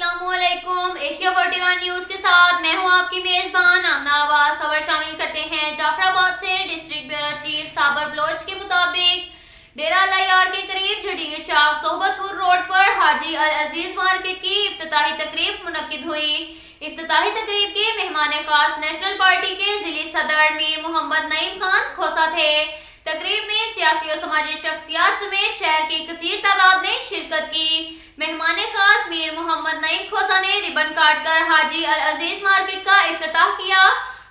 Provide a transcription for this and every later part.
अस्सलामुअलैकुम। Asia 41 news के साथ मैं हूं आपकी मेजबान आमना आवाज। खबर शामिल करते हैं जाफराबाद से। डिस्ट्रिक्ट ब्यूरो चीफ साबर बलोच के मुताबिक डेरा लायार के करीब जडीर शाह सोहबतपुर रोड पर हाजी अल अजीज मार्केट की इफ्तिताही तकरीब मुनक्किद हुई। इफ्तिताही तकरीब के मेहमान खास नेशनल पार्टी के जिली सदर मीर मोहम्मद नईम खान खोसा थे। तकरीब में सियासी और समाजी शख्सियात समेत शहर की कसीर तादाद ने शिरकत की। मेहमान खास मीर मोहम्मद नईम खोसा ने रिबन काट कर हाजी अल अजीज मार्केट का इफ्तिताह किया।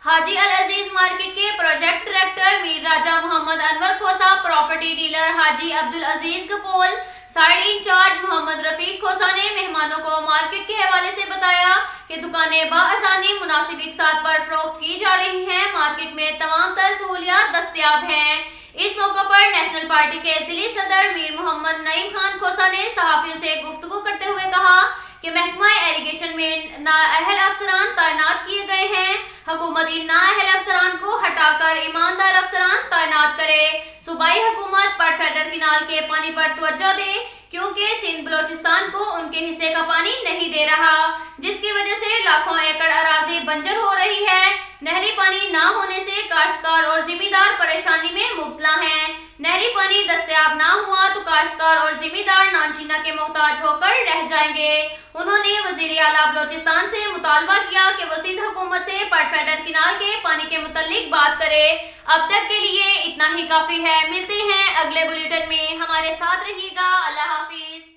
हाजी अल अजीज मार्केट के प्रोजेक्ट डायरेक्टर मीर राजा मोहम्मद अनवर खोसा, प्रॉपर्टी डीलर हाजी अब्दुल अजीज कपोल, साइड इंचार्ज मोहम्मद रफीक खोसा ने मेहमानों को मार्केट के हवाले से बताया कि दुकानें बाआसानी मुनासिब इकसात पर फरोख्त की जा रही हैं। मार्केट में तमाम तर सहूलियात दस्तयाब हैं। इस मौके पर नेशनल पार्टी के जिली सदर मीर मोहम्मद नईम खान खोसा ने सहाफियों से गुफ्तगू करते हुए कहा कि महकमा इरिगेशन में नाअहल अफसरान तैनात किए गए हैं। हुकूमत इन नाअहल अफसरान को हटाकर ईमानदार अफसरान तैनात करे। सूबाई हुकूमत पटफेडर किनाल के पानी पर तवज्जो दे, क्योंकि सिंध बलोचिस्तान को उनके हिस्से का पानी नहीं दे रहा, जिसकी वजह से लाखों एकड़ अराजी बंजर हो रही है। नहरी पानी ना होने से काश्तकार और जिम्मेदार परेशानी में मुब्तला हैं। नहरी पानी दस्तयाब ना हुआ तो काश्तकार और जिम्मेदार नानशीना के मोहताज होकर रह जाएंगे। उन्होंने वजीर आला बलोचिस्तान से मुतालबा किया कि वो सिंध हुकूमत से पटफेडर किनाल के पानी के मुतल्लिक बात करे। अब तक के लिए इतना ही काफी है। मिलते हैं अगले बुलेटिन में, हमारे साथ रहिएगा। अल्लाह हाफिज।